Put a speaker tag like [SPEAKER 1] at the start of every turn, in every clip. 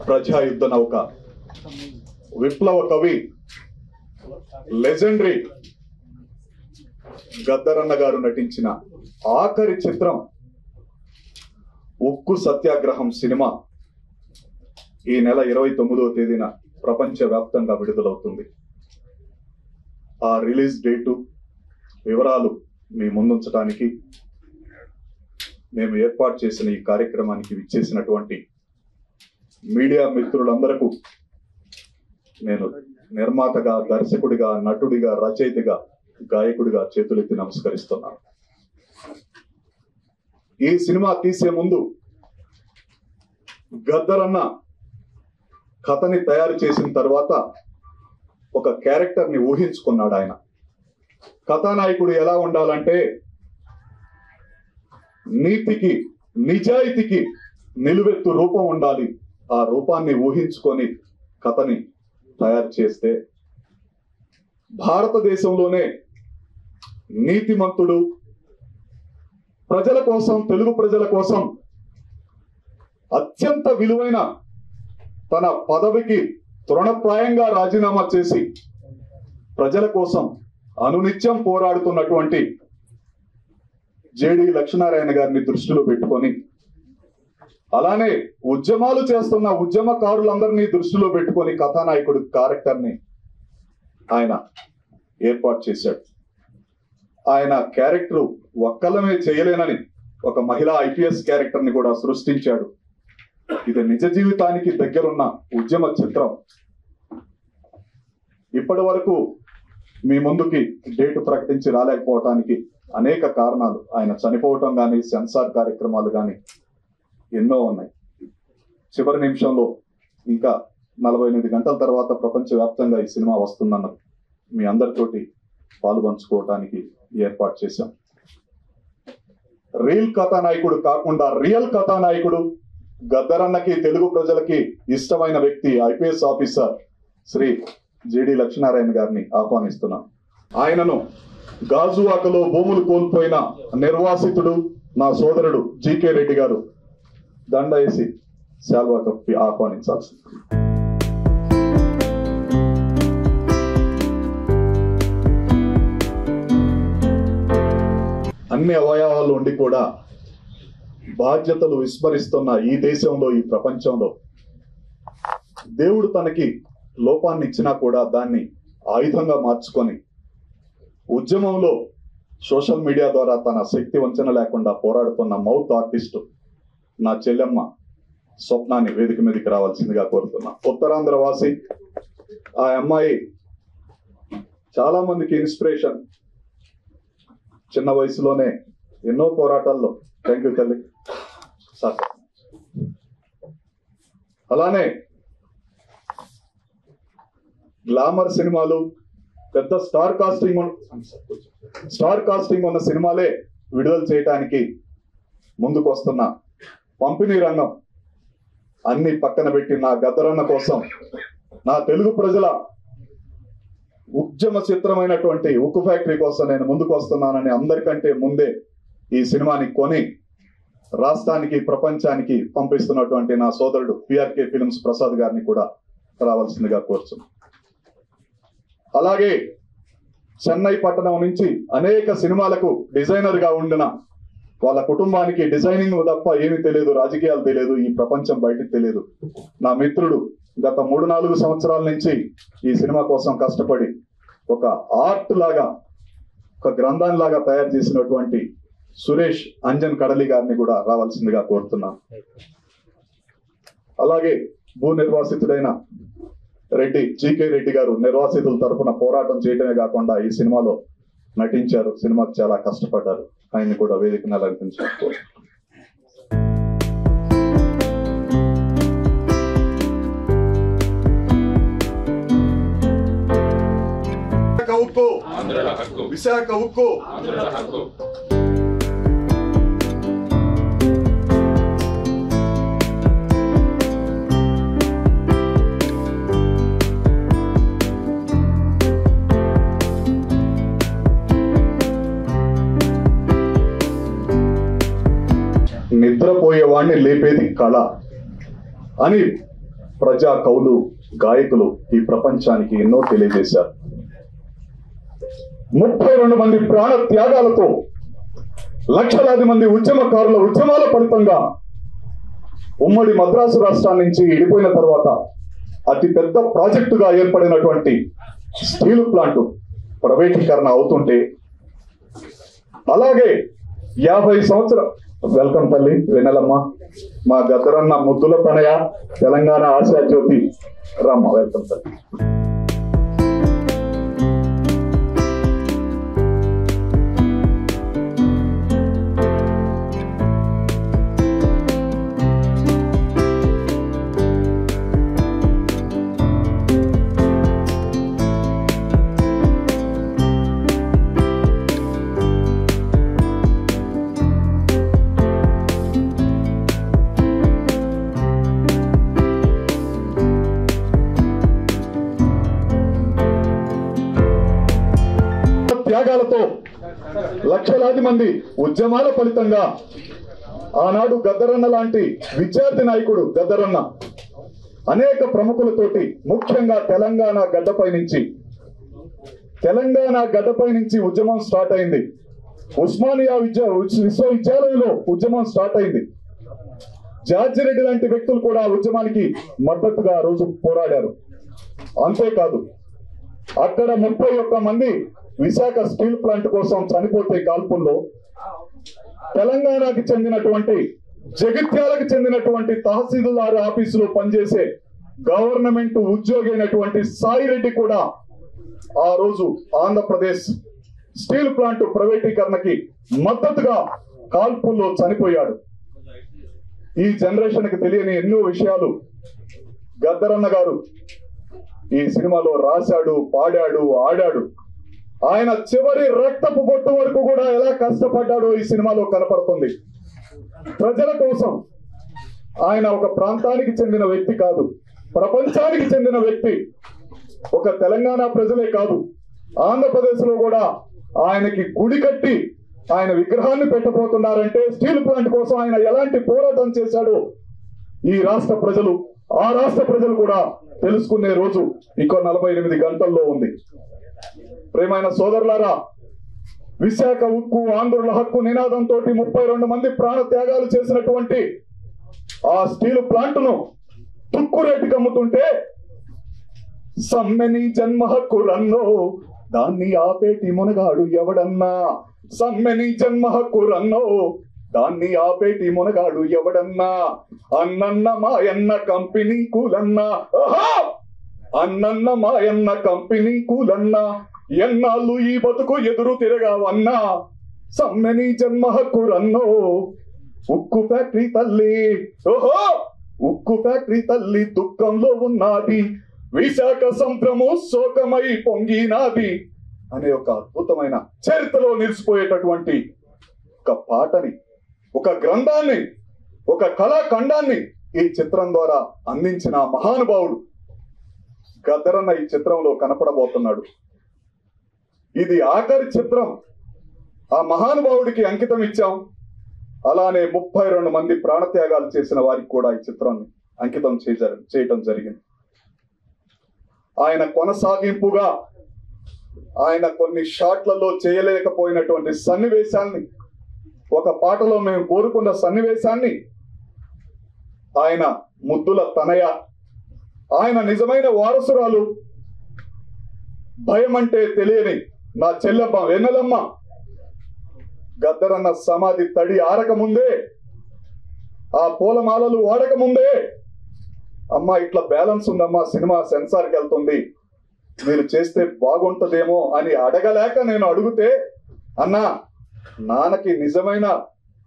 [SPEAKER 1] ప్రజాయుద్ధ నౌక, విప్లవ కవి, లెజెండరీ గద్దరన్న గారు నటించిన ఆఖరి చిత్రం ఉక్కు సత్యాగ్రహం సినిమా ఈ నెల 29వ తేదీన ప్రపంచవ్యాప్తంగా విడుదలవుతుంది. ఆ రిలీజ్ డేటు వివరాలు మీ ముందుంచడానికి మేము ఏర్పాటు చేసిన ఈ కార్యక్రమానికి విచ్చేసినటువంటి మీడియా మిత్రులందరకు నేను నిర్మాతగా, దర్శకుడిగా, నటుడిగా, రచయితగా, గాయకుడిగా చేతులెత్తి నమస్కరిస్తున్నాను. ఈ సినిమా తీసే ముందు గద్దరన్న కథని తయారు చేసిన తర్వాత ఒక క్యారెక్టర్ ని ఊహించుకున్నాడు. ఆయన కథానాయకుడు ఎలా ఉండాలంటే నీతికి, నిజాయితీకి నిలువెత్తు రూపం ఉండాలి. ఆ రూపాన్ని ఊహించుకొని కథని తయారు చేస్తే భారతదేశంలోనే నీతిమంతుడు, ప్రజల కోసం, తెలుగు ప్రజల కోసం అత్యంత విలువైన తన పదవికి తృణప్రాయంగా రాజీనామా చేసి ప్రజల కోసం అనునిత్యం పోరాడుతున్నటువంటి జేడి లక్ష్మీనారాయణ గారిని దృష్టిలో పెట్టుకొని, అలానే ఉద్యమాలు చేస్తున్న ఉద్యమకారులందరినీ దృష్టిలో పెట్టుకొని కథానాయకుడు క్యారెక్టర్ని ఆయన ఏర్పాటు చేశాడు. ఆయన క్యారెక్టర్ ఒక్కలమే చేయలేనని ఒక మహిళా ఐపీఎస్ క్యారెక్టర్ ని కూడా సృష్టించాడు. ఇది నిజ జీవితానికి దగ్గరున్న ఉద్యమ చిత్రం. ఇప్పటి వరకు మీ ముందుకి డేటు ప్రకటించి రాలేకపోవటానికి అనేక కారణాలు. ఆయన చనిపోవటం కానీ, సెన్సార్ కార్యక్రమాలు కానీ ఎన్నో ఉన్నాయి. చివరి నిమిషంలో ఇంకా 48 గంటల తర్వాత ప్రపంచవ్యాప్తంగా ఈ సినిమా వస్తుందన్నది మీ అందరితోటి పాలు పంచుకోవటానికి ఏర్పాటు చేశాం. రీల్ కథానాయకుడు కాకుండా రియల్ కథానాయకుడు, గద్దరన్నకి, తెలుగు ప్రజలకి ఇష్టమైన వ్యక్తి, ఐపీఎస్ ఆఫీసర్ శ్రీ జేడి లక్ష్మీనారాయణ గారిని ఆహ్వానిస్తున్నాం. ఆయనను గాజువాకలో భూములు కోల్పోయిన నిర్వాసితుడు నా సోదరుడు జీకే రెడ్డి గారు దండ వేసి శాల్వా కప్పి ఆహ్వానించాల్సింది. అన్ని అవయవాలు ఉండి కూడా బాధ్యతలు విస్మరిస్తున్న ఈ దేశంలో, ఈ ప్రపంచంలో దేవుడు తనకి లోపాన్ని ఇచ్చినా కూడా దాన్ని ఆయుధంగా మార్చుకొని ఉద్యమంలో సోషల్ మీడియా ద్వారా తన శక్తి వంచన లేకుండా పోరాడుతున్న మౌత్ ఆర్టిస్టు నా చెల్లెమ్మ స్వప్నాన్ని వేదిక మీదకి రావాల్సిందిగా కోరుతున్నా. ఉత్తరాంధ్ర వాసి. ఆ అమ్మాయి చాలా మందికి ఇన్స్పిరేషన్. చిన్న వయసులోనే ఎన్నో పోరాటాల్లో. థ్యాంక్ యూ తల్లి. సార్ అలానే గ్లామర్ సినిమాలు, పెద్ద స్టార్ కాస్టింగ్ ఉన్న సినిమాలే విడుదల చేయటానికి ముందుకు వస్తున్న పంపిణీ రంగం అన్ని పక్కన పెట్టి నా గద్దరన్న కోసం, నా తెలుగు ప్రజల ఉద్యమ చిత్రమైనటువంటి ఉక్కు ఫ్యాక్టరీ కోసం నేను ముందుకు వస్తున్నానని అందరికంటే ముందే ఈ సినిమాని కొని రాష్ట్రానికి, ప్రపంచానికి పంపిస్తున్నటువంటి నా సోదరుడు పిఆర్కే ఫిల్మ్స్ ప్రసాద్ గారిని కూడా రావాల్సిందిగా కోరుచున్నాను. అలాగే చెన్నై పట్టణం నుంచి అనేక సినిమాలకు డిజైనర్ గా ఉండిన, వాళ్ళ కుటుంబానికి డిజైనింగ్ తప్ప ఏమీ తెలియదు, రాజకీయాలు తెలియదు, ఈ ప్రపంచం బయటకు తెలియదు, నా మిత్రుడు గత 3-4 సంవత్సరాల నుంచి ఈ సినిమా కోసం కష్టపడి ఒక ఆర్ట్ లాగా, ఒక గ్రంథాన్ని లాగా తయారు చేసినటువంటి సురేష్ అంజన్ కడలి గారిని కూడా రావాల్సిందిగా కోరుతున్నాను. అలాగే భూ నిర్వాసితుడైన రెడ్డి జీకే రెడ్డి గారు నిర్వాసితుల తరఫున పోరాటం చేయడమే కాకుండా ఈ సినిమాలో నటించారు, సినిమాకి చాలా కష్టపడ్డారు. ఆయన్ని కూడా వేదికను అలంకరించారు. విశాఖ ఉక్కు నిద్రపోయేవాడిని లేపేది కళ అని ప్రజా కవులు, గాయకులు ఈ ప్రపంచానికి ఎన్నో తెలియజేశారు. 32 మంది ప్రాణ త్యాగాలతో, లక్షలాది మంది ఉద్యమకారుల ఉద్యమాల ఫలితంగా ఉమ్మడి మద్రాసు రాష్ట్రాన్ని నుంచి విడిపోయిన తర్వాత అతి పెద్ద ప్రాజెక్టుగా ఏర్పడినటువంటి స్టీల్ ప్లాంట్ ప్రైవేటీకరణ అవుతుంటే, అలాగే 50 సంవత్సరాలు వెల్కమ్ తల్లి వెన్నెలమ్మ, మా గద్దరన్న ముద్దుల తనయ, తెలంగాణ ఆశాజ్యోతి రమ్మ, వెల్కమ్ తల్లి. త్యాగాలతో, లక్షలాది మంది ఉద్యమాల ఫలితంగా ఆనాడు గద్దరన్న లాంటి విద్యార్థి నాయకుడు గద్దరన్న అనేక ప్రముఖులతోటి, ముఖ్యంగా తెలంగాణ గడ్డపై నుంచి ఉద్యమం స్టార్ట్ అయింది. ఉస్మానియా విశ్వవిద్యాలయంలో ఉద్యమం స్టార్ట్ అయింది. జార్జి రెడ్డి లాంటి వ్యక్తులు కూడా ఉద్యమానికి మద్దతుగా ఆ రోజు పోరాడారు. అంతేకాదు, అక్కడ 31 మంది విశాఖ స్టీల్ ప్లాంట్ కోసం చనిపోతే కాల్పుల్లో తెలంగాణకి చెందినటువంటి, జగిత్యాలకు చెందినటువంటి తహసీల్దార్ ఆఫీసులో పనిచేసే గవర్నమెంట్ ఉద్యోగి అయినటువంటి సాయిరెడ్డి కూడా ఆ రోజు ఆంధ్రప్రదేశ్ స్టీల్ ప్లాంట్ ప్రైవేటీకరణకి మద్దతుగా కాల్పుల్లో చనిపోయాడు. ఈ జనరేషన్ కి తెలియని ఎన్నో విషయాలు గద్దరన్న గారు ఈ సినిమాలో రాశాడు, పాడాడు, ఆడాడు. ఆయన చివరి రక్తపు బొట్టు వరకు కూడా ఎలా కష్టపడ్డాడో ఈ సినిమాలో కనపడుతుంది. ప్రజల కోసం ఆయన ఒక ప్రాంతానికి చెందిన వ్యక్తి కాదు, ప్రపంచానికి చెందిన వ్యక్తి. ఒక తెలంగాణ ప్రజలే కాదు, ఆంధ్రప్రదేశ్ లో కూడా ఆయనకి గుడి కట్టి ఆయన విగ్రహాన్ని పెట్టబోతున్నారంటే స్టీల్ ప్లాంట్ కోసం ఆయన ఎలాంటి పోరాటం చేశాడో ఈ రాష్ట్ర ప్రజలు, ఆ రాష్ట్ర ప్రజలు కూడా తెలుసుకునే రోజు ఇంకో 48 గంటల్లో ఉంది. ప్రియమైన సోదరులారా, విశాఖ ఉక్కు, ఆంధ్రుల హక్కు నినాదంతో 32 మంది ప్రాణ త్యాగాలు చేసినటువంటి ఆ స్టీల్ ప్లాంట్ ను తుక్కు రేటుకి అమ్ముతుంటే, సమ్మెని జన్మ హక్కు రన్నో దాన్ని ఆపేటి మునగాడు ఎవడన్నా, సమ్మెని జన్మ హక్కు రన్నో దాన్ని ఆపేటి మునగాడు ఎవడన్నా, అన్నన్న మాయన్న కంపెనీ కూలన్నా, అన్నన్న మాయన్న కంపెనీ కూలన్నా, ఎన్నాళ్ళు ఈ బతుకు ఎదురు తిరగావన్నా, సమ్మెని జన్మ హక్కు రన్నో ఉక్కు ఫ్యాక్టరీ తల్లి, ఓహో ఉక్కు ఫ్యాక్టరీ తల్లి దుఃఖంలో ఉన్నది, విశాఖ సంద్రము శోకమై పొంగినాది అనే ఒక అద్భుతమైన చరిత్రలో నిలిచిపోయేటటువంటి ఒక పాటని, ఒక గ్రంథాన్ని, ఒక కళాఖండాన్ని ఈ చిత్రం ద్వారా అందించిన మహానుభావుడు గద్దరన్న ఈ చిత్రంలో కనపడబోతున్నాడు. ఇది ఆఖరి చిత్రం, ఆ మహానుభావుడికి అంకితం ఇచ్చాం. అలానే 32 మంది ప్రాణత్యాగాలు చేసిన వారికి కూడా ఈ చిత్రాన్ని అంకితం చేయటం జరిగింది. ఆయన కొనసాగింపుగా ఆయన కొన్ని షాట్లలో చేయలేకపోయినటువంటి సన్నివేశాన్ని, ఒక పాటలో మేము కోరుకున్న సన్నివేశాన్ని ఆయన ముద్దుల తనయ, ఆయన నిజమైన వారసురాలు, భయం అంటే తెలియని నా చెల్లెమ్మ వెన్నెలమ్మ, గద్దరన్న సమాధి తడి ఆరకముందే, ఆ పూలమాలలు వాడకముందే, అమ్మా ఇట్లా బ్యాలెన్స్ ఉందమ్మా, సినిమా సెన్సార్కి వెళ్తుంది, మీరు చేస్తే బాగుంటదేమో అని అడగలేక నేను అడిగితే, అన్నా నాన్నకి నిజమైన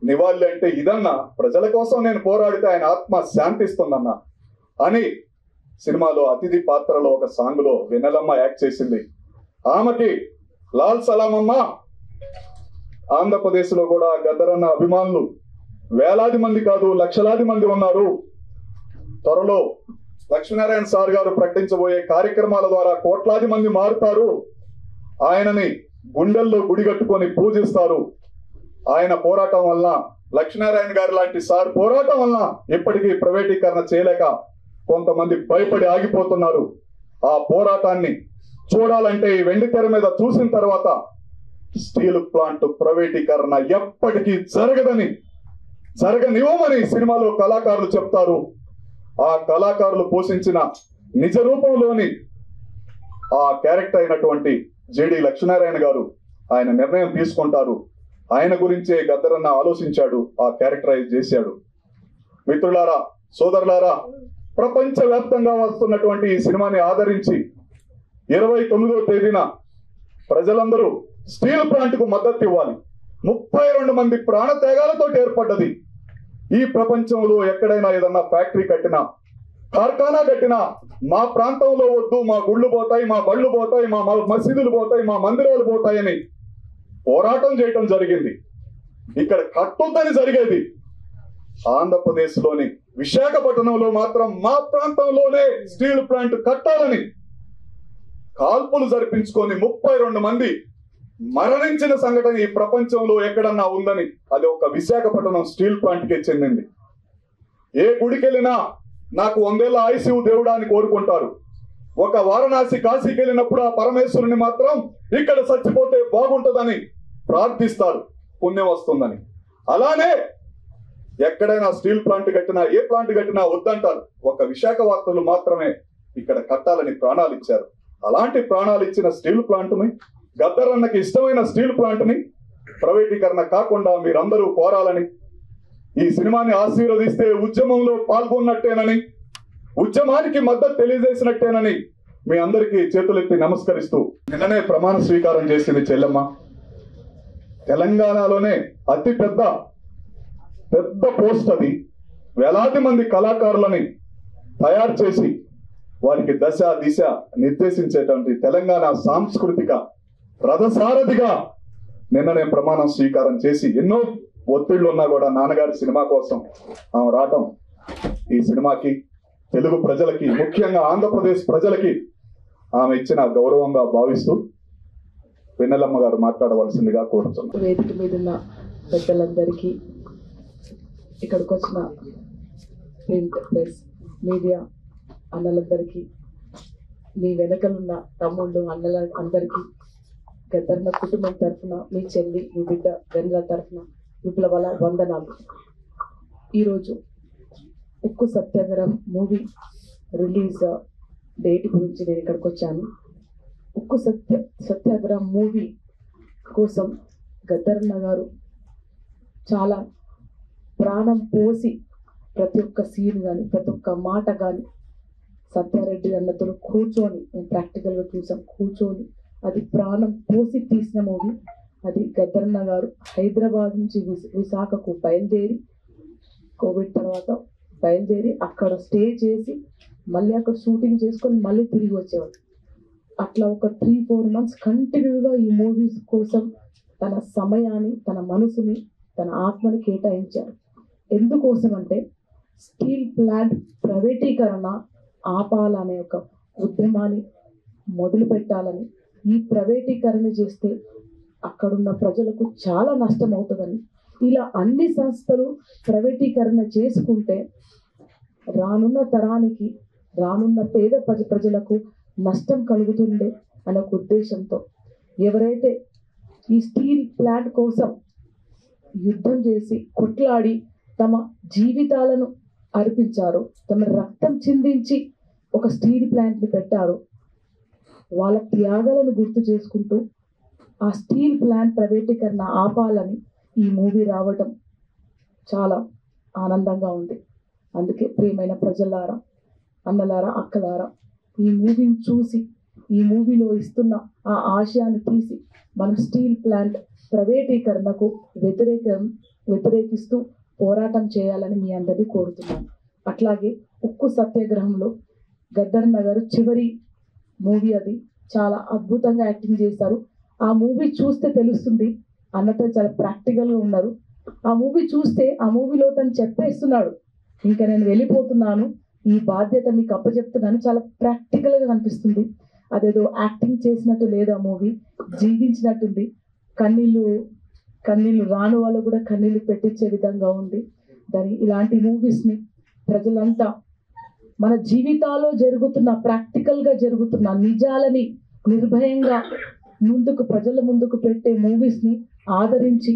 [SPEAKER 1] నివాళి అంటే ఇదన్నా, ప్రజల కోసం నేను పోరాడితే ఆయన ఆత్మ శాంతిస్తుందన్నా అని సినిమాలో అతిథి పాత్రలో ఒక సాంగ్ లో వెన్నెలమ్మ యాక్ట్ చేసింది. ఆమెకి లాల్ సలాం అమ్మ. ఆంధ్రప్రదేశ్ లో కూడా గద్దరన్న అభిమానులు వేలాది మంది కాదు, లక్షలాది మంది ఉన్నారు. త్వరలో లక్ష్మీనారాయణ సార్ గారు ప్రకటించబోయే కార్యక్రమాల ద్వారా కోట్లాది మంది మారుతారు, ఆయనని గుండెల్లో గుడి కట్టుకొని పూజిస్తారు. ఆయన పోరాటం వల్ల, లక్ష్మీనారాయణ గారు లాంటి సార్ పోరాటం వల్ల ఇప్పటికీ ప్రైవేటీకరణ చేయలేక కొంతమంది భయపడి ఆగిపోతున్నారు. ఆ పోరాటాన్ని చూడాలంటే ఈ వెండి తెర మీద చూసిన తర్వాత స్టీల్ ప్లాంట్ ప్రైవేటీకరణ ఎప్పటికీ జరగనివ్వమని సినిమాలో కళాకారులు చెప్తారు. ఆ కళాకారులు పోషించిన నిజ రూపంలోని ఆ క్యారెక్టర్ అయినటువంటి జేడి లక్ష్మీనారాయణ గారు ఆయన నిర్ణయం తీసుకుంటారు. ఆయన గురించే గద్దరన్న ఆలోచించాడు, ఆ క్యారెక్టరైజ్ చేశాడు. మిత్రులారా, సోదరులారా, ప్రపంచవ్యాప్తంగా వస్తున్నటువంటి ఈ సినిమాని ఆదరించి 29వ తేదీన ప్రజలందరూ స్టీల్ ప్లాంట్ కు మద్దతు ఇవ్వాలి. 32 మంది ప్రాణత్యాగాలతో ఏర్పడ్డది. ఈ ప్రపంచంలో ఎక్కడైనా ఏదన్నా ఫ్యాక్టరీ కట్టినా, కార్ఖానా కట్టినా మా ప్రాంతంలో వద్దు, మా గుళ్ళు పోతాయి, మా బళ్ళు పోతాయి, మా మసీదులు పోతాయి, మా మందిరాలు పోతాయని పోరాటం చేయటం జరిగింది. ఇక్కడ కట్టొద్దని జరిగేది. ఆంధ్రప్రదేశ్ లోని విశాఖపట్నంలో మాత్రం మా ప్రాంతంలోనే స్టీల్ ప్లాంట్ కట్టాలని కాల్పులు జరిపించుకొని 32 మంది మరణించిన సంఘటన ఈ ప్రపంచంలో ఎక్కడన్నా ఉందని అది ఒక విశాఖపట్నం స్టీల్ ప్లాంట్ కే చెందింది. ఏ గుడికి వెళ్ళినా నాకు 100 ఏళ్ల ఆయుసు దేవుడా అని కోరుకుంటారు. ఒక వారణాసి కాశీకి వెళ్ళినప్పుడు ఆ పరమేశ్వరుని మాత్రం ఇక్కడ చచ్చిపోతే బాగుంటుందని ప్రార్థిస్తారు, పుణ్యం వస్తుందని. అలానే ఎక్కడైనా స్టీల్ ప్లాంట్ కట్టినా, ఏ ప్లాంట్ కట్టినా వద్దంటారు. ఒక విశాఖ వార్తలు మాత్రమే ఇక్కడ కట్టాలని ప్రాణాలు ఇచ్చారు. అలాంటి ప్రాణాలు ఇచ్చిన స్టీల్ ప్లాంట్ని, గద్దరన్నకి ఇష్టమైన స్టీల్ ప్లాంట్ని ప్రైవేటీకరణ కాకుండా మీరందరూ కోరాలని, ఈ సినిమాని ఆశీర్వదిస్తే ఉద్యమంలో పాల్గొన్నట్టేనని, ఉద్యమానికి మద్దతు తెలియజేసినట్టేనని మీ అందరికీ చేతులెత్తి నమస్కరిస్తూ, నిన్ననే ప్రమాణ స్వీకారం చేసింది చెల్లెమ్మ. తెలంగాణలోనే అతి పెద్ద పోస్ట్ అది. వేలాది మంది కళాకారులని తయారు చేసి వారికి దశ దిశ నిర్దేశించేటువంటి తెలంగాణ సాంస్కృతిక రథసారథిగా నిన్ననే ప్రమాణం స్వీకారం చేసి, ఎన్నో ఒత్తిళ్లు ఉన్నా కూడా నాన్నగారి సినిమా కోసం ఆమె రావటం ఈ సినిమాకి, తెలుగు ప్రజలకి, ముఖ్యంగా ఆంధ్రప్రదేశ్ ప్రజలకి ఆమె ఇచ్చిన గౌరవంగా భావిస్తూ వెన్నెలమ్మ గారు మాట్లాడవలసిందిగా కోరుతున్నాను.
[SPEAKER 2] వేదిక మీద ఉన్న పెద్దలందరికీ, ఇక్కడికి వచ్చిన ప్రింట్ ప్రెస్ మీడియా అన్నలందరికీ, మీ వెనకలున్న తమ్ముళ్ళు అన్నల అందరికీ, గద్దరన్న కుటుంబం తరఫున, మీ చెల్లి, మీ బిడ్డ వెన్నెల తరఫున విప్లవాల వందనాలు. ఈరోజు ఉక్కు సత్యాగ్రహం మూవీ రిలీజ్ డేట్ గురించి నేను ఇక్కడికి వచ్చాను. ఉక్కు సత్యాగ్రహం మూవీ కోసం గద్దరన్న గారు చాలా ప్రాణం పోసి ప్రతి ఒక్క సీన్ కానీ, ప్రతి ఒక్క మాట కానీ సత్యారెడ్డి అన్నతో కూర్చొని, మేము ప్రాక్టికల్గా చూసాం, కూర్చొని అది ప్రాణం పోసి తీసిన మూవీ అది. గద్దరన్న గారు హైదరాబాద్ నుంచి విశాఖకు బయలుదేరి, కోవిడ్ తర్వాత బయలుదేరి అక్కడ స్టే చేసి మళ్ళీ అక్కడ షూటింగ్ చేసుకొని మళ్ళీ తిరిగి వచ్చేవాడు. అట్లా ఒక 3-4 months కంటిన్యూగా ఈ మూవీస్ కోసం తన సమయాన్ని, తన మనసుని, తన ఆత్మని కేటాయించారు. ఎందుకోసం అంటే స్టీల్ ప్లాంట్ ప్రైవేటీకరణ ఆపాలనే ఒక ఉద్యమాన్ని మొదలు పెట్టాలని, ఈ ప్రైవేటీకరణ చేస్తే అక్కడున్న ప్రజలకు చాలా నష్టం అవుతుందని, ఇలా అన్ని సంస్థలు ప్రైవేటీకరణ చేసుకుంటే రానున్న తరానికి, రానున్న పేద ప్రజలకు నష్టం కలుగుతుంది అనే ఒక ఉద్దేశంతో ఎవరైతే ఈ స్టీల్ ప్లాంట్ కోసం యుద్ధం చేసి కొట్లాడి తమ జీవితాలను అర్పించారో, తమ రక్తం చిందించి ఒక స్టీల్ ప్లాంట్ని పెట్టారో, వాళ్ళ త్యాగాలను గుర్తు చేసుకుంటూ ఆ స్టీల్ ప్లాంట్ ప్రైవేటీకరణ ఆపాలని ఈ మూవీ రావడం చాలా ఆనందంగా ఉంది. అందుకే ప్రియమైన ప్రజలారా, అన్నలారా, అక్కలారా, ఈ మూవీని చూసి, ఈ మూవీలో ఇస్తున్న ఆ ఆశయాన్ని తీసి మనం స్టీల్ ప్లాంట్ ప్రైవేటీకరణకు వ్యతిరేకిస్తూ పోరాటం చేయాలని మీ అందరినీ కోరుతున్నాను. అట్లాగే ఉక్కు సత్యాగ్రహంలో గద్దరన్న గారు చివరి మూవీ అది, చాలా అద్భుతంగా యాక్టింగ్ చేశారు. ఆ మూవీ చూస్తే తెలుస్తుంది, అన్నతో చాలా ప్రాక్టికల్గా ఉన్నారు. ఆ మూవీ చూస్తే ఆ మూవీలో తను చెప్పేస్తున్నాడు, ఇంకా నేను వెళ్ళిపోతున్నాను, ఈ బాధ్యత మీకు అప్పచెప్తున్నాను, చాలా ప్రాక్టికల్గా కనిపిస్తుంది. అదేదో యాక్టింగ్ చేసినట్టు లేదు, ఆ మూవీ జీవించినట్టుంది. కన్నీళ్ళు రాను వాళ్ళు కూడా కన్నీళ్ళు పెట్టించే విధంగా ఉంది. ఇలాంటి మూవీస్ని ప్రజలంతా మన జీవితాల్లో జరుగుతున్న ప్రాక్టికల్గా జరుగుతున్న నిజాలని నిర్భయంగా ముందుకు ప్రజల ముందుకు పెట్టే మూవీస్ని ఆదరించి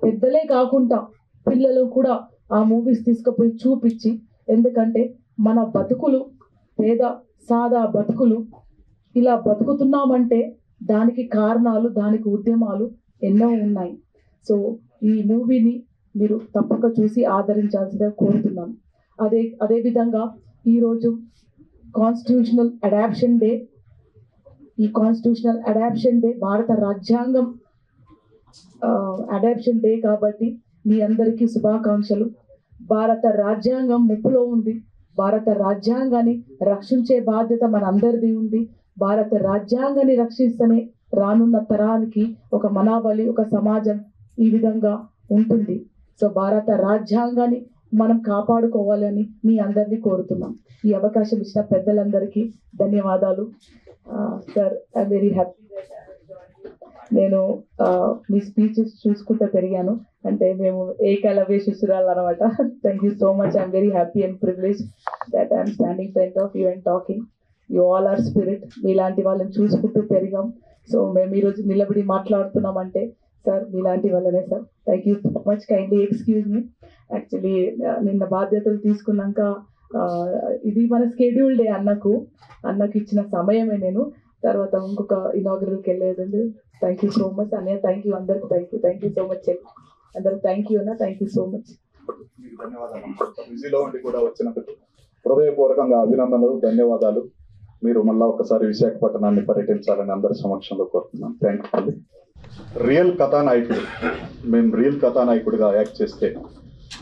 [SPEAKER 2] పెద్దలే కాకుండా పిల్లలు కూడా ఆ మూవీస్ తీసుకుపోయి చూపించి, ఎందుకంటే మన బతుకులు పేద సాదా బతుకులు ఇలా బతుకుతున్నామంటే దానికి కారణాలు, దానికి ఉద్యమాలు ఎన్నో ఉన్నాయి. సో ఈ మూవీని మీరు తప్పక చూసి ఆదరించాల్సిందిగా కోరుతున్నాను. అదేవిధంగా ఈరోజు కాన్స్టిట్యూషనల్ అడాప్షన్ డే. ఈ కాన్స్టిట్యూషనల్ అడాప్షన్ డే భారత రాజ్యాంగం అడాప్షన్ డే కాబట్టి మీ అందరికీ శుభాకాంక్షలు. భారత రాజ్యాంగం ముప్పులో ఉంది. భారత రాజ్యాంగాన్ని రక్షించే బాధ్యత మన అందరిది ఉంది. భారత రాజ్యాంగాన్ని రక్షిస్తేనే రానున్న తరానికి ఒక మనాబలి, ఒక సమాజం ఈ విధంగా ఉంటుంది. సో భారత రాజ్యాంగాన్ని మనం కాపాడుకోవాలని మీ అందరినీ కోరుతున్నాం. ఈ అవకాశం ఇచ్చిన పెద్దలందరికీ ధన్యవాదాలు. Sir, I'm very happy. నేను మీ స్పీచెస్ చూసుకుంటూ పెరిగాను, అంటే మేము ఏకలవ్య శిశురాలు అనమాట. Thank you so much. I'm very happy and privilege that I'm standing front of you and talking. You all are spirit. మీలాంటి వాళ్ళని చూసుకుంటూ పెరిగాం. సో మేము ఈరోజు నిలబడి మాట్లాడుతున్నామంటే సార్ మీలాంటి వాళ్ళనే sir. Thank you so much. Kindly excuse me. Actually నిన్న బాధ్యతలు తీసుకున్నాక ఇది మన స్కెడ్యూల్ డే అన్నకు ఇచ్చిన సమయమే. నేను తర్వాత ఇంకొక ఇనాగరల్కి వెళ్ళేదండి. థ్యాంక్ యూ సో మచ్ అన్నయ్య. థ్యాంక్ యూ అందరికి. థ్యాంక్ యూ సో మచ్ అందరికి. థ్యాంక్ యూ అన్న. Thank you so much.
[SPEAKER 1] బిజీలో ఉండి కూడా వచ్చినందుకు హృదయపూర్వకంగా అభినందనలు, ధన్యవాదాలు. మీరు మళ్ళా ఒకసారి విశాఖపట్నాన్ని పర్యటించాలని అందరి సమక్షంలో కోరుతున్నాను. Thank you. రియల్ కథానాయకుడు, మేము రియల్ కథానాయకుడిగా యాక్ట్ చేస్తే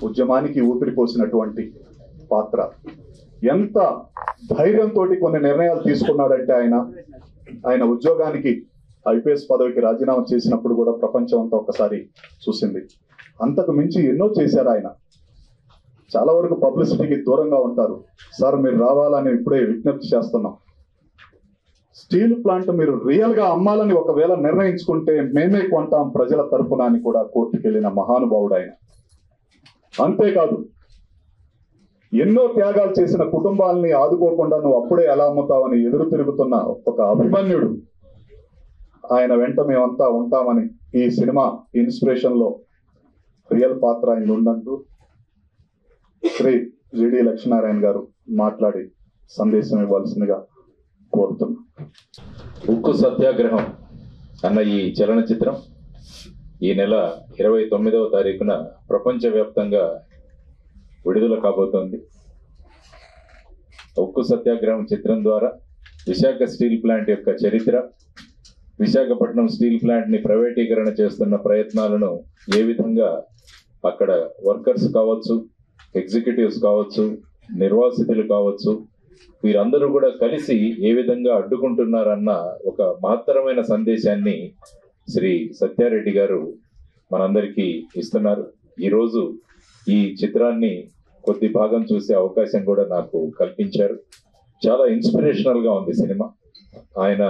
[SPEAKER 1] ఉద్యమానికి ఊపిరి పోసినటువంటి పాత్ర. ఎంత ధైర్యంతో కొన్ని నిర్ణయాలు తీసుకున్నాడంటే ఆయన ఉద్యోగానికి ఐపీఎస్ పదవికి రాజీనామా చేసినప్పుడు కూడా ప్రపంచం అంతా ఒక్కసారి చూసింది. అంతకు మించి ఎన్నో చేశారు ఆయన. చాలా వరకు పబ్లిసిటీకి దూరంగా ఉంటారు. సార్ మీరు రావాలని ఇప్పుడే విజ్ఞప్తి చేస్తున్నాం. స్టీల్ ప్లాంట్ మీరు రియల్ గా అమ్మాలని ఒకవేళ నిర్ణయించుకుంటే మేమే కొంటాం ప్రజల తరపున అని కూడా కోర్టుకు వెళ్ళిన మహానుభావుడు ఆయన. అంతేకాదు, ఎన్నో త్యాగాలు చేసిన కుటుంబాలని ఆదుకోకుండా నువ్వు అప్పుడే ఎలా అమ్ముతావని ఎదురు తిరుగుతున్న ఒక అభిమన్యుడు. ఆయన వెంట మేమంతా ఉంటామని ఈ సినిమా ఇన్స్పిరేషన్ లో రియల్ పాత్ర ఆయన ఉన్నట్టు శ్రీ జిడి లక్ష్మీనారాయణ గారు మాట్లాడి సందేశం ఇవ్వాల్సిందిగా కోరుతున్నాం.
[SPEAKER 3] ఉక్కు సత్యాగ్రహం అన్న ఈ చలనచిత్రం ఈ నెల 29వ తారీఖున ప్రపంచవ్యాప్తంగా విడుదల కాబోతోంది. ఉక్కు సత్యాగ్రహం చిత్రం ద్వారా విశాఖ స్టీల్ ప్లాంట్ యొక్క చరిత్ర, విశాఖపట్నం స్టీల్ ప్లాంట్ ని ప్రైవేటీకరణ చేస్తున్న ప్రయత్నాలను ఏ విధంగా అక్కడ వర్కర్స్ కావచ్చు, ఎగ్జిక్యూటివ్స్ కావచ్చు, నిర్వాసితులు కావచ్చు, వీరందరూ కూడా కలిసి ఏ విధంగా అడ్డుకుంటున్నారన్న ఒక మహత్తరమైన సందేశాన్ని శ్రీ సత్యారెడ్డి గారు మనందరికీ ఇస్తున్నారు. ఈరోజు ఈ చిత్రాన్ని కొద్ది భాగం చూసే అవకాశం కూడా నాకు కల్పించారు. చాలా ఇన్స్పిరేషనల్ గా ఉంది సినిమా. ఆయన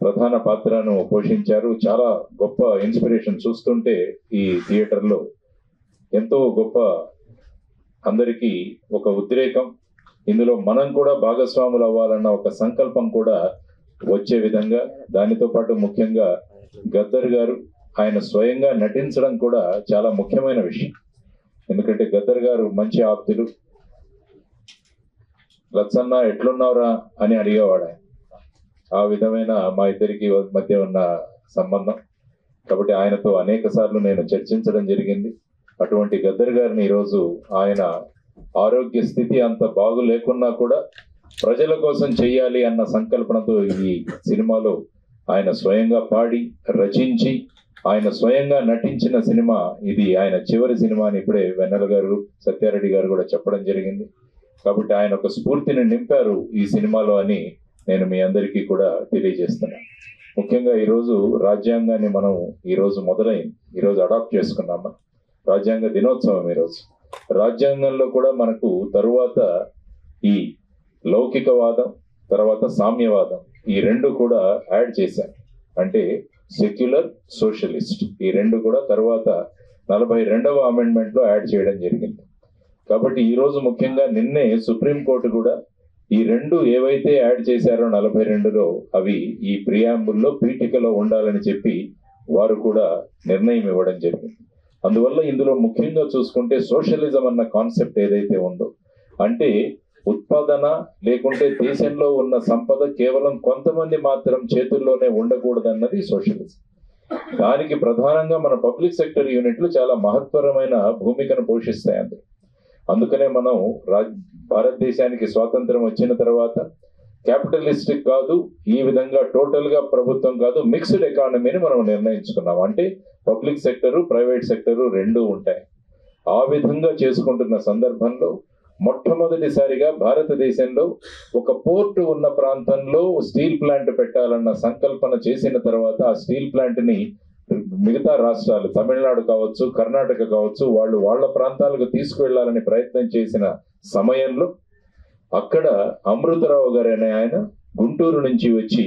[SPEAKER 3] ప్రధాన పాత్రను పోషించారు. చాలా గొప్ప ఇన్స్పిరేషన్. చూస్తుంటే ఈ థియేటర్లో ఎంతో గొప్ప, అందరికీ ఒక ఉద్రేకం, ఇందులో మనం కూడా భాగస్వాములు అవ్వాలన్న ఒక సంకల్పం కూడా వచ్చే విధంగా, దానితో పాటు ముఖ్యంగా గద్దర్ గారు ఆయన స్వయంగా నటించడం కూడా చాలా ముఖ్యమైన విషయం. ఎందుకంటే గద్దర్ గారు మంచి ఆప్తులు. లచ్చన్న ఎట్లున్నావురా అని అడిగేవాడు ఆయన. ఆ విధమైన మా ఇద్దరికి మధ్య ఉన్న సంబంధం. కాబట్టి ఆయనతో అనేక సార్లు నేను చర్చించడం జరిగింది. అటువంటి గద్దర్ గారిని ఈరోజు ఆయన ఆరోగ్య స్థితి అంత బాగు లేకున్నా కూడా ప్రజల కోసం చెయ్యాలి అన్న సంకల్పనతో ఈ సినిమాలో ఆయన స్వయంగా పాడి రచించి ఆయన స్వయంగా నటించిన సినిమా ఇది. ఆయన చివరి సినిమా అని ఇప్పుడే వెన్నెల గారు, సత్యారెడ్డి గారు కూడా చెప్పడం జరిగింది. కాబట్టి ఆయన ఒక స్ఫూర్తిని నింపారు ఈ సినిమాలో అని నేను మీ అందరికీ కూడా తెలియజేస్తున్నాను. ముఖ్యంగా ఈరోజు రాజ్యాంగాన్ని మనం ఈరోజు మొదలైంది, ఈరోజు అడాప్ట్ చేసుకున్నాము. రాజ్యాంగ దినోత్సవం ఈరోజు. రాజ్యాంగంలో కూడా మనకు తరువాత ఈ లౌకికవాదం, తర్వాత సామ్యవాదం, ఈ రెండు కూడా యాడ్ చేశాం. అంటే సెక్యులర్, సోషలిస్ట్, ఈ రెండు కూడా తర్వాత 42వ అమెండ్మెంట్ లో యాడ్ చేయడం జరిగింది. కాబట్టి ఈ రోజు ముఖ్యంగా నిన్నే సుప్రీంకోర్టు కూడా ఈ రెండు ఏవైతే యాడ్ చేశారో 42లో అవి ఈ ప్రియాంబుల్లో పీఠికలో ఉండాలని చెప్పి వారు కూడా నిర్ణయం ఇవ్వడం జరిగింది. అందువల్ల ఇందులో ముఖ్యంగా చూసుకుంటే సోషలిజం అన్న కాన్సెప్ట్ ఏదైతే ఉందో, అంటే ఉత్పాదన లేకుంటే దేశంలో ఉన్న సంపద కేవలం కొంతమంది మాత్రం చేతుల్లోనే ఉండకూడదన్నది సోషలిజం. దానికి ప్రధానంగా మన పబ్లిక్ సెక్టర్ యూనిట్లు చాలా మహత్తరమైన భూమికను పోషిస్తాయి. అందుకనే మనం భారతదేశానికి స్వాతంత్రం వచ్చిన తర్వాత క్యాపిటలిస్టిక్ కాదు, ఈ విధంగా టోటల్ గా ప్రభుత్వం కాదు, మిక్స్డ్ ఎకానమీని మనం నిర్ణయించుకున్నాం. అంటే పబ్లిక్ సెక్టరు ప్రైవేట్ సెక్టరు రెండూ ఉంటాయి. ఆ విధంగా చేసుకుంటున్న సందర్భంలో మొట్టమొదటిసారిగా భారతదేశంలో ఒక పోర్టు ఉన్న ప్రాంతంలో స్టీల్ ప్లాంట్ పెట్టాలన్న సంకల్పన చేసిన తర్వాత ఆ స్టీల్ ప్లాంట్ ని మిగతా రాష్ట్రాలు, తమిళనాడు కావచ్చు, కర్ణాటక కావచ్చు, వాళ్ళ ప్రాంతాలకు తీసుకువెళ్లాలని ప్రయత్నం చేసిన సమయంలో అక్కడ అమృతరావు గారు అనే ఆయన గుంటూరు నుంచి వచ్చి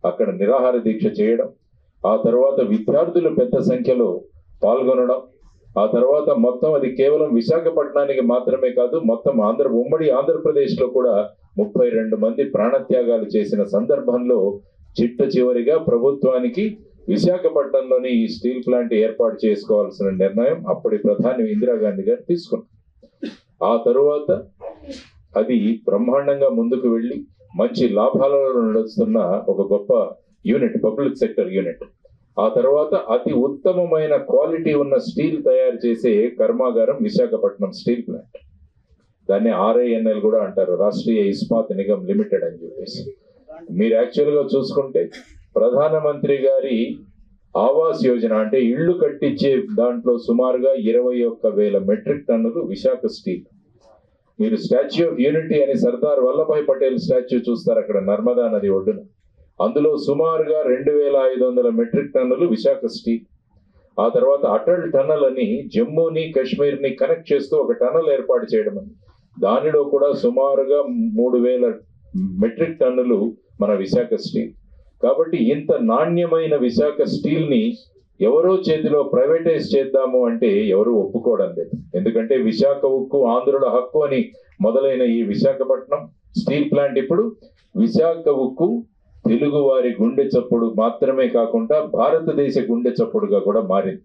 [SPEAKER 3] అక్కడ నిరాహార దీక్ష చేయడం, ఆ తర్వాత విద్యార్థులు పెద్ద సంఖ్యలో పాల్గొనడం, ఆ తర్వాత మొత్తం అది కేవలం విశాఖపట్నానికి మాత్రమే కాదు, మొత్తం ఉమ్మడి ఆంధ్రప్రదేశ్ లో కూడా 32 మంది ప్రాణత్యాగాలు చేసిన సందర్భంలో చిట్ట చివరిగా ప్రభుత్వానికి విశాఖపట్నంలోని ఈ స్టీల్ ప్లాంట్ ఏర్పాటు చేసుకోవాల్సిన నిర్ణయం అప్పటి ప్రధాని ఇందిరాగాంధీ గారు తీసుకున్నారు. ఆ తరువాత అది బ్రహ్మాండంగా ముందుకు వెళ్లి మంచి లాభాలలో నడుస్తున్న ఒక గొప్ప యూనిట్, పబ్లిక్ సెక్టర్ యూనిట్. ఆ తర్వాత అతి ఉత్తమమైన క్వాలిటీ ఉన్న స్టీల్ తయారు చేసే కర్మాగారం విశాఖపట్నం స్టీల్ ప్లాంట్. దాన్ని RINL కూడా అంటారు, రాష్ట్రీయ ఇస్పాత్ నిగమ్ లిమిటెడ్ అని చెప్పేసి. మీరు యాక్చువల్ గా చూసుకుంటే ప్రధానమంత్రి గారి ఆవాస్ యోజన అంటే ఇళ్లు కట్టించే దాంట్లో సుమారుగా 21,000 మెట్రిక్ టన్నులు విశాఖ స్టీల్. మీరు స్టాచ్యూ ఆఫ్ యూనిటీ అని సర్దార్ వల్లభాయ్ పటేల్ స్టాచ్యూ చూస్తారు అక్కడ నర్మదా నది ఒడ్డున, అందులో సుమారుగా 2,500 మెట్రిక్ టన్నులు విశాఖ స్టీల్. ఆ తర్వాత అటల్ టనల్ అని జమ్మూని కాశ్మీర్ ని కనెక్ట్ చేస్తూ ఒక టనల్ ఏర్పాటు చేయడం అని, దానిలో కూడా సుమారుగా 3,000 మెట్రిక్ టన్నులు మన విశాఖ స్టీల్. కాబట్టి ఇంత నాణ్యమైన విశాఖ స్టీల్ ని ఎవరో చేతిలో ప్రైవేటైజ్ చేద్దాము అంటే ఎవరు ఒప్పుకోవడం లేదు. ఎందుకంటే విశాఖ ఉక్కు ఆంధ్రుల హక్కు అని మొదలైన ఈ విశాఖపట్నం స్టీల్ ప్లాంట్ ఇప్పుడు విశాఖ ఉక్కు తెలుగు వారి గుండె చప్పుడు మాత్రమే కాకుండా భారతదేశ గుండె చప్పుడుగా కూడా మారింది.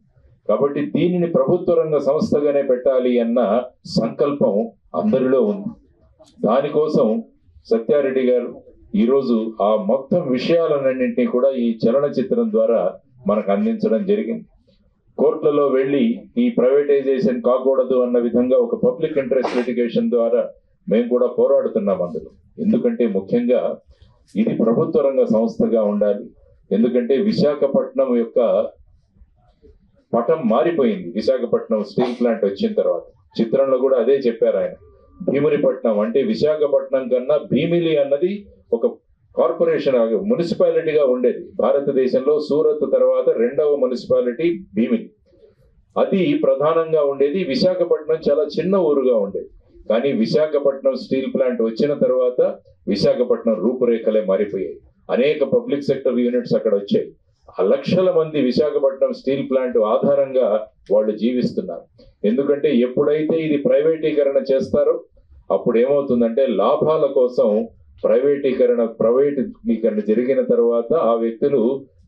[SPEAKER 3] కాబట్టి దీనిని ప్రభుత్వ రంగ సంస్థగానే పెట్టాలి అన్న సంకల్పం అందరిలో ఉంది. దానికోసం సత్యారెడ్డి గారు ఈరోజు ఆ మొత్తం విషయాలన్నింటినీ కూడా ఈ చలనచిత్రం ద్వారా మనకు అందించడం జరిగింది. కోర్టులలో వెళ్లి ఈ ప్రైవేటైజేషన్ కాకూడదు అన్న విధంగా ఒక పబ్లిక్ ఇంట్రెస్ట్ లిటిగేషన్ ద్వారా మేము కూడా పోరాడుతున్నాం అందులో. ఎందుకంటే ముఖ్యంగా ఇది ప్రభుత్వ రంగ సంస్థగా ఉండాలి. ఎందుకంటే విశాఖపట్నం యొక్క పటం మారిపోయింది. విశాఖపట్నం స్టీల్ ప్లాంట్ వచ్చిన తర్వాత చిత్రంలో కూడా అదే చెప్పారు ఆయన. భీమునిపట్నం అంటే విశాఖపట్నం కన్నా భీమిలి అన్నది ఒక కార్పొరేషన్ మున్సిపాలిటీగా ఉండేది. భారతదేశంలో సూరత్ తర్వాత 2వ మున్సిపాలిటీ భీమిలి. అది ప్రధానంగా ఉండేది. విశాఖపట్నం చాలా చిన్న ఊరుగా ఉండేది. కానీ విశాఖపట్నం స్టీల్ ప్లాంట్ వచ్చిన తర్వాత విశాఖపట్నం రూపురేఖలే మారిపోయాయి. అనేక పబ్లిక్ సెక్టర్ యూనిట్స్ అక్కడ వచ్చాయి. ఆ లక్షల మంది విశాఖపట్నం స్టీల్ ప్లాంట్ ఆధారంగా వాళ్ళు జీవిస్తున్నారు. ఎందుకంటే ఎప్పుడైతే ఇది ప్రైవేటీకరణ చేస్తారో అప్పుడు ఏమవుతుందంటే లాభాల కోసం ప్రైవేటీకరణ జరిగిన తర్వాత ఆ వ్యక్తులు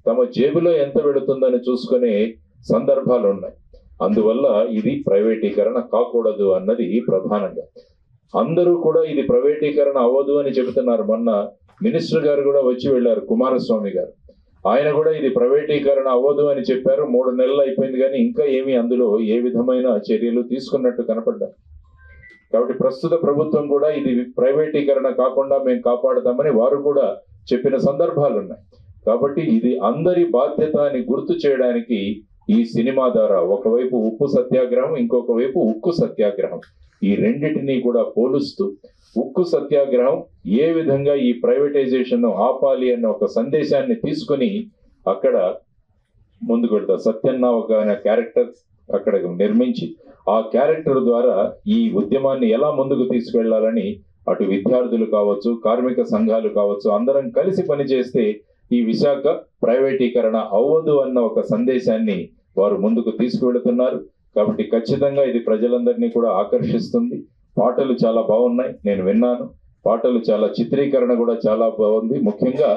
[SPEAKER 3] తమ జేబులో ఎంత పెడుతుందని చూసుకునే సందర్భాలు ఉన్నాయి. అందువల్ల ఇది ప్రైవేటీకరణ కాకూడదు అన్నది ప్రధానంగా. అందరూ కూడా ఇది ప్రైవేటీకరణ అవ్వదు అని చెబుతున్నారు. మొన్న మినిస్టర్ గారు కూడా వచ్చి వెళ్ళారు, కుమారస్వామి గారు. ఆయన కూడా ఇది ప్రైవేటీకరణ అవ్వదు అని చెప్పారు. 3 నెలలు అయిపోయింది కానీ ఇంకా ఏమీ అందులో ఏ విధమైన చర్యలు తీసుకున్నట్టు కనపడ్డారు. కాబట్టి ప్రస్తుత ప్రభుత్వం కూడా ఇది ప్రైవేటీకరణ కాకుండా మేము కాపాడుతామని వారు కూడా చెప్పిన సందర్భాలు ఉన్నాయి. కాబట్టి ఇది అందరి బాధ్యత అని గుర్తు చేయడానికి ఈ సినిమా ద్వారా ఒకవైపు ఉప్పు సత్యాగ్రహం, ఇంకొక వైపు ఉక్కు సత్యాగ్రహం, ఈ రెండింటినీ కూడా పోలుస్తూ ఉక్కు సత్యాగ్రహం ఏ విధంగా ఈ ప్రైవేటైజేషన్ ఆపాలి అన్న ఒక సందేశాన్ని తీసుకుని అక్కడ ముందుకు వెళ్తారు. సత్యన్న ఒక క్యారెక్టర్ అక్కడ నిర్మించి ఆ క్యారెక్టర్ ద్వారా ఈ ఉద్యమాన్ని ఎలా ముందుకు తీసుకెళ్లాలని అటు విద్యార్థులు కావచ్చు, కార్మిక సంఘాలు కావచ్చు, అందరం కలిసి పనిచేస్తే ఈ విశాఖ ప్రైవేటీకరణ అవ్వదు అన్న ఒక సందేశాన్ని వారు ముందుకు తీసుకువెళుతున్నారు. కాబట్టి ఖచ్చితంగా ఇది ప్రజలందరినీ కూడా ఆకర్షిస్తుంది. పాటలు చాలా బాగున్నాయి, నేను విన్నాను. పాటలు చాలా, చిత్రీకరణ కూడా చాలా బాగుంది. ముఖ్యంగా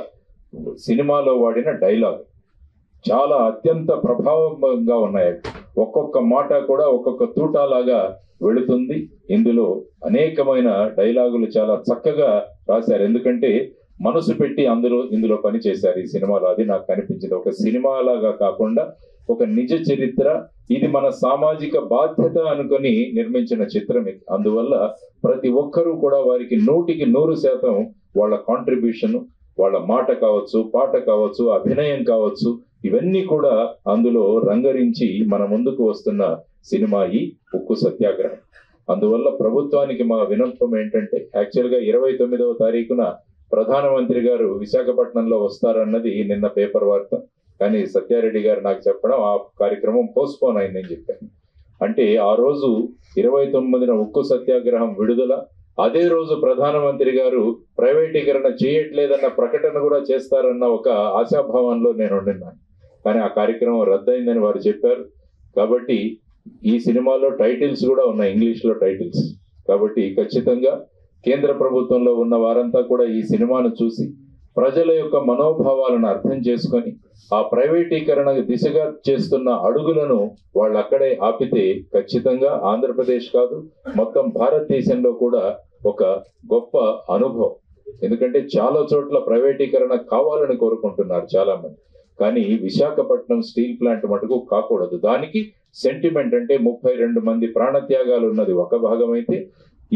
[SPEAKER 3] సినిమాలో వాడిన డైలాగ్ చాలా అత్యంత ప్రభావంగా ఉన్నాయి. ఒక్కొక్క మాట కూడా ఒక్కొక్క తూటాలాగా వెళుతుంది. ఇందులో అనేకమైన డైలాగులు చాలా చక్కగా రాశారు. ఎందుకంటే మనసు పెట్టి ఇందులో పని చేశారు ఈ సినిమాలో. అది నాకు కనిపించింది. ఒక సినిమా లాగా కాకుండా ఒక నిజ చరిత్ర, ఇది మన సామాజిక బాధ్యత అనుకొని నిర్మించిన చిత్రం ఇది. అందువల్ల ప్రతి ఒక్కరూ కూడా వారికి 100% వాళ్ళ కాంట్రిబ్యూషన్, వాళ్ళ మాట కావచ్చు, పాట కావచ్చు, అభినయం కావచ్చు, ఇవన్నీ కూడా అందులో రంగరించి మన ముందుకు వస్తున్న సినిమా ఈ ఉక్కు సత్యాగ్రహం. అందువల్ల ప్రభుత్వానికి మా విన్నపం ఏంటంటే, యాక్చువల్గా 29వ తారీఖున ప్రధానమంత్రి గారు విశాఖపట్నంలో వస్తారన్నది నిన్న పేపర్ వార్త. కానీ సత్యారెడ్డి గారు నాకు చెప్పడం ఆ కార్యక్రమం పోస్ట్పోన్ అయిందని చెప్పారు. అంటే ఆ రోజు 29న ఉక్కు సత్యాగ్రహం విడుదల, అదే రోజు ప్రధానమంత్రి గారు ప్రైవేటీకరణ చేయట్లేదన్న ప్రకటన కూడా చేస్తారన్న ఒక ఆశాభావంలో నేను ఉండినాను. కానీ ఆ కార్యక్రమం రద్దయిందని వారు చెప్పారు. కాబట్టి ఈ సినిమాలో టైటిల్స్ కూడా ఉన్నాయి, ఇంగ్లీష్లో టైటిల్స్. కాబట్టి ఖచ్చితంగా కేంద్ర ప్రభుత్వంలో ఉన్న వారంతా కూడా ఈ సినిమాను చూసి ప్రజల యొక్క మనోభావాలను అర్థం చేసుకొని ఆ ప్రైవేటీకరణ దిశగా చేస్తున్న అడుగులను వాళ్ళు అక్కడే ఆపితే ఖచ్చితంగా ఆంధ్రప్రదేశ్ కాదు, మొత్తం భారతదేశంలో కూడా ఒక గొప్ప అనుభవం. ఎందుకంటే చాలా చోట్ల ప్రైవేటీకరణ కావాలని కోరుకుంటున్నారు చాలా మంది. కానీ విశాఖపట్నం స్టీల్ ప్లాంట్ మటుకు కాకూడదు. దానికి సెంటిమెంట్ అంటే 32 మంది ప్రాణత్యాగాలు ఉన్నది ఒక భాగం అయితే,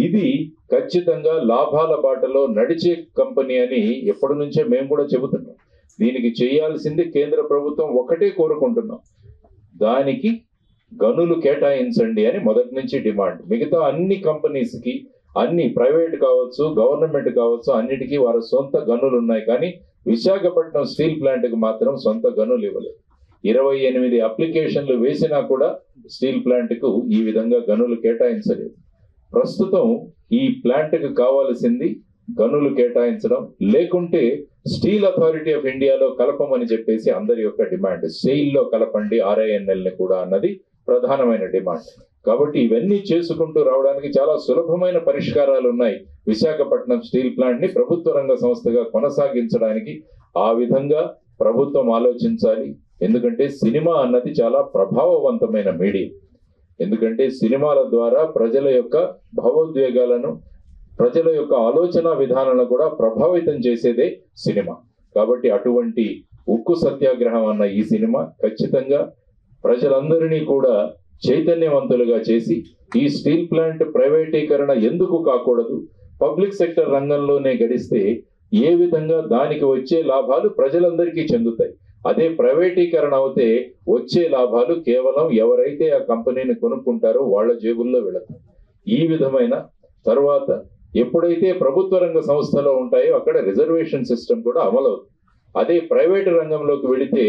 [SPEAKER 3] ఇది ఖచ్చితంగా లాభాల బాటలో నడిచే కంపెనీ అని ఎప్పటి నుంచే మేము కూడా చెబుతున్నాం. దీనికి చేయాల్సింది కేంద్ర ప్రభుత్వం ఒకటే కోరుకుంటున్నాం, దానికి గనులు కేటాయించండి అని మొదటి నుంచి డిమాండ్. మిగతా అన్ని కంపెనీస్కి, అన్ని ప్రైవేట్ కావచ్చు, గవర్నమెంట్ కావచ్చు, అన్నిటికీ వారి సొంత గనులు ఉన్నాయి. కానీ విశాఖపట్నం స్టీల్ ప్లాంట్కి మాత్రం సొంత గనులు ఇవ్వలేదు. 28 అప్లికేషన్లు వేసినా కూడా స్టీల్ ప్లాంట్కు ఈ విధంగా గనులు కేటాయించలేదు. ప్రస్తుతం ఈ ప్లాంట్కి కావాల్సింది గనులు కేటాయించడం, లేకుంటే స్టీల్ అథారిటీ ఆఫ్ ఇండియాలో కలపమని చెప్పేసి అందరి యొక్క డిమాండ్. సెయిల్లో కలపండి RINL ని కూడా అన్నది ప్రధానమైన డిమాండ్. కాబట్టి ఇవన్నీ చేసుకుంటూ రావడానికి చాలా సులభమైన పరిష్కారాలు ఉన్నాయి. విశాఖపట్నం స్టీల్ ప్లాంట్ ని ప్రభుత్వ రంగ సంస్థగా కొనసాగించడానికి ఆ విధంగా ప్రభుత్వం ఆలోచించాలి. ఎందుకంటే సినిమా అన్నది చాలా ప్రభావవంతమైన మీడియం. ఎందుకంటే సినిమాల ద్వారా ప్రజల యొక్క భావోద్వేగాలను, ప్రజల యొక్క ఆలోచన విధానాలను కూడా ప్రభావితం చేసేదే సినిమా. కాబట్టి అటువంటి ఉక్కు సత్యాగ్రహం అన్న ఈ సినిమా ఖచ్చితంగా ప్రజలందరినీ కూడా చైతన్యవంతులుగా చేసి, ఈ స్టీల్ ప్లాంట్ ప్రైవేటీకరణ ఎందుకు కాకూడదు, పబ్లిక్ సెక్టర్ రంగంలోనే గడిస్తే ఏ విధంగా దానికి వచ్చే లాభాలు ప్రజలందరికీ చెందుతాయి, అదే ప్రైవేటీకరణ అవుతే వచ్చే లాభాలు కేవలం ఎవరైతే ఆ కంపెనీని కొనుక్కుంటారో వాళ్ళ జేబుల్లో వెళతాయి. ఈ విధమైన తర్వాత ఎప్పుడైతే ప్రభుత్వ రంగ సంస్థలో ఉంటాయో అక్కడ రిజర్వేషన్ సిస్టమ్ కూడా అమలవుతుంది. అదే ప్రైవేటు రంగంలోకి వెళితే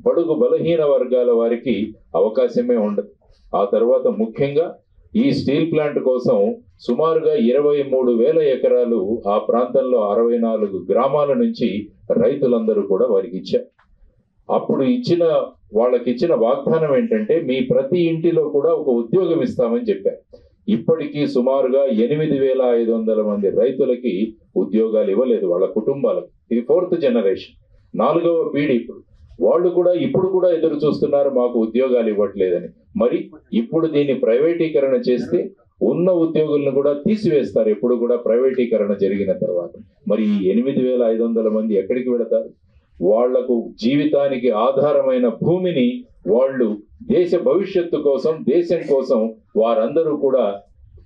[SPEAKER 3] బడుగు బలహీన వర్గాల వారికి అవకాశమే ఉండదు. ఆ తర్వాత ముఖ్యంగా ఈ స్టీల్ ప్లాంట్ కోసం సుమారుగా 23,000 ఎకరాలు ఆ ప్రాంతంలో 64 గ్రామాల నుంచి రైతులందరూ కూడా వారికి ఇచ్చారు. అప్పుడు వాళ్ళకి ఇచ్చిన వాగ్దానం ఏంటంటే, మీ ప్రతి ఇంటిలో కూడా ఒక ఉద్యోగం ఇస్తామని చెప్పారు. ఇప్పటికీ సుమారుగా 8,500 మంది రైతులకి ఉద్యోగాలు ఇవ్వలేదు వాళ్ళ కుటుంబాలకు. ఇది 4th జనరేషన్, 4వ పీढ़ి. వాళ్ళు కూడా ఇప్పుడు కూడా ఎదురు చూస్తున్నారు మాకు ఉద్యోగాలు ఇవ్వట్లేదని. మరి ఇప్పుడు దీన్ని ప్రైవేటీకరణ చేస్తే ఉన్న ఉద్యోగులను కూడా తీసివేస్తారు ఎప్పుడు కూడా ప్రైవేటీకరణ జరిగిన తర్వాత. మరి ఈ 8,500 మంది ఎక్కడికి వెళతారు? వాళ్లకు జీవితానికి ఆధారమైన భూమిని వాళ్ళు దేశ భవిష్యత్తు కోసం, దేశం కోసం వారందరూ కూడా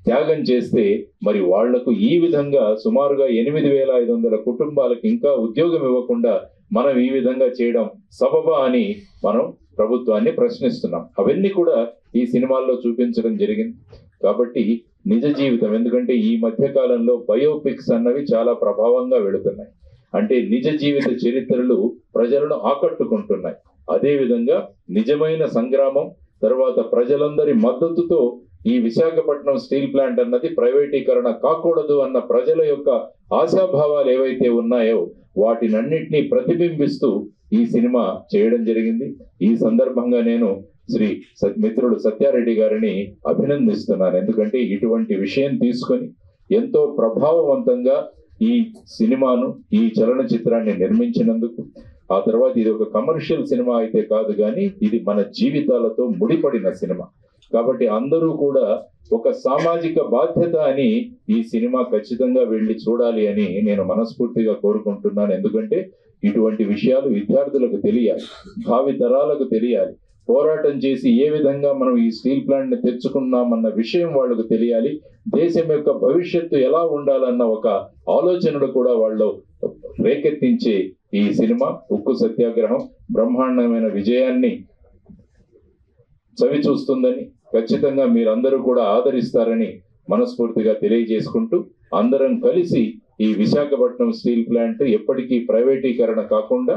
[SPEAKER 3] త్యాగం చేస్తే మరి వాళ్లకు ఈ విధంగా సుమారుగా 8,500 కుటుంబాలకు ఇంకా ఉద్యోగం ఇవ్వకుండా మనం ఈ విధంగా చేయడం సబబా అని మనం ప్రభుత్వాన్ని ప్రశ్నిస్తున్నాం. అవన్నీ కూడా ఈ సినిమాల్లో చూపించడం జరిగింది. కాబట్టి నిజ జీవితం, ఎందుకంటే ఈ మధ్య కాలంలో బయోపిక్స్ అన్నవి చాలా ప్రభావంగా వెళుతున్నాయి. అంటే నిజ జీవిత చరిత్రలు ప్రజలను ఆకట్టుకుంటున్నాయి. అదే విధంగా నిజమైన సంగ్రామం తర్వాత ప్రజలందరి మద్దతుతో ఈ విశాఖపట్నం స్టీల్ ప్లాంట్ అన్నది ప్రైవేటీకరణ కాకూడదు అన్న ప్రజల యొక్క ఆశాభావాలు ఏవైతే ఉన్నాయో వాటినన్నింటినీ ప్రతిబింబిస్తూ ఈ సినిమా చేయడం జరిగింది. ఈ సందర్భంగా నేను మిత్రుడు సత్యారెడ్డి గారిని అభినందిస్తున్నాను. ఎందుకంటే ఇటువంటి విషయం తీసుకొని ఎంతో ప్రభావవంతంగా ఈ సినిమాను, ఈ చలనచిత్రాన్ని నిర్మించినందుకు, ఆ తర్వాత ఇది ఒక కమర్షియల్ సినిమా అయితే కాదు కానీ ఇది మన జీవితాలతో ముడిపడిన సినిమా కాబట్టి అందరూ కూడా ఒక సామాజిక బాధ్యత అని ఈ సినిమా ఖచ్చితంగా వెళ్ళి చూడాలి అని నేను మనస్ఫూర్తిగా కోరుకుంటున్నాను. ఎందుకంటే ఇటువంటి విషయాలు విద్యార్థులకు తెలియాలి, భావి తరాలకు తెలియాలి. పోరాటం చేసి ఏ విధంగా మనం ఈ స్టీల్ ప్లాంట్ ని తెచ్చుకున్నామన్న విషయం వాళ్ళకు తెలియాలి. దేశం యొక్క భవిష్యత్తు ఎలా ఉండాలన్న ఒక ఆలోచనలు కూడా వాళ్ళు రేకెత్తించే ఈ సినిమా ఉక్కు సత్యాగ్రహం బ్రహ్మాండమైన విజయాన్ని చవి చూస్తుందని, ఖచ్చితంగా మీరందరూ కూడా ఆదరిస్తారని మనస్ఫూర్తిగా తెలియజేసుకుంటూ, అందరం కలిసి ఈ విశాఖపట్నం స్టీల్ ప్లాంట్ ఎప్పటికీ ప్రైవేటీకరణ కాకుండా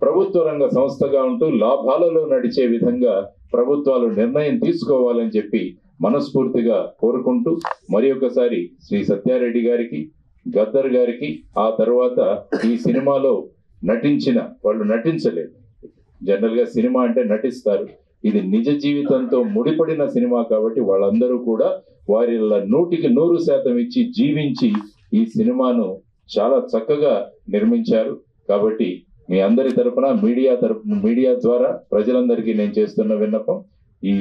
[SPEAKER 3] ప్రభుత్వ రంగ సంస్థగా ఉంటూ లాభాలలో నడిచే విధంగా ప్రభుత్వాలు నిర్ణయం తీసుకోవాలని చెప్పి మనస్ఫూర్తిగా కోరుకుంటూ, మరి ఒకసారి శ్రీ సత్యారెడ్డి గారికి, గద్దర్ గారికి, ఆ తర్వాత ఈ సినిమాలో వాళ్ళు నటించలేదు. జనరల్ గా సినిమా అంటే నటిస్తారు, ఇది నిజ జీవితంతో ముడిపడిన సినిమా కాబట్టి వాళ్ళందరూ కూడా వారి 100% ఇచ్చి జీవించి ఈ సినిమాను చాలా చక్కగా నిర్మించారు. కాబట్టి మీ అందరి తరపున మీడియా ద్వారా ప్రజలందరికీ నేను చేస్తున్న విన్నపం, ఈ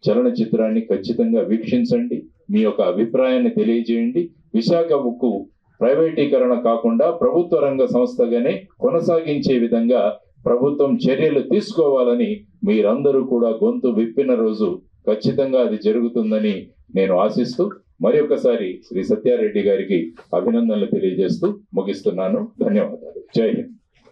[SPEAKER 3] చలనచిత్రాన్ని ఖచ్చితంగా వీక్షించండి, మీ యొక్క అభిప్రాయాన్ని తెలియజేయండి. విశాఖ ఉక్కు ప్రైవేటీకరణ కాకుండా ప్రభుత్వ రంగ సంస్థగానే కొనసాగించే విధంగా ప్రభుత్వం చర్యలు తీసుకోవాలని మీరందరూ కూడా గొంతు విప్పిన రోజు ఖచ్చితంగా అది జరుగుతుందని నేను ఆశిస్తూ మరి ఒకసారి శ్రీ సత్యారెడ్డి గారికి అభినందనలు తెలియజేస్తూ ముగిస్తున్నాను. ధన్యవాదాలు. జై హింద్.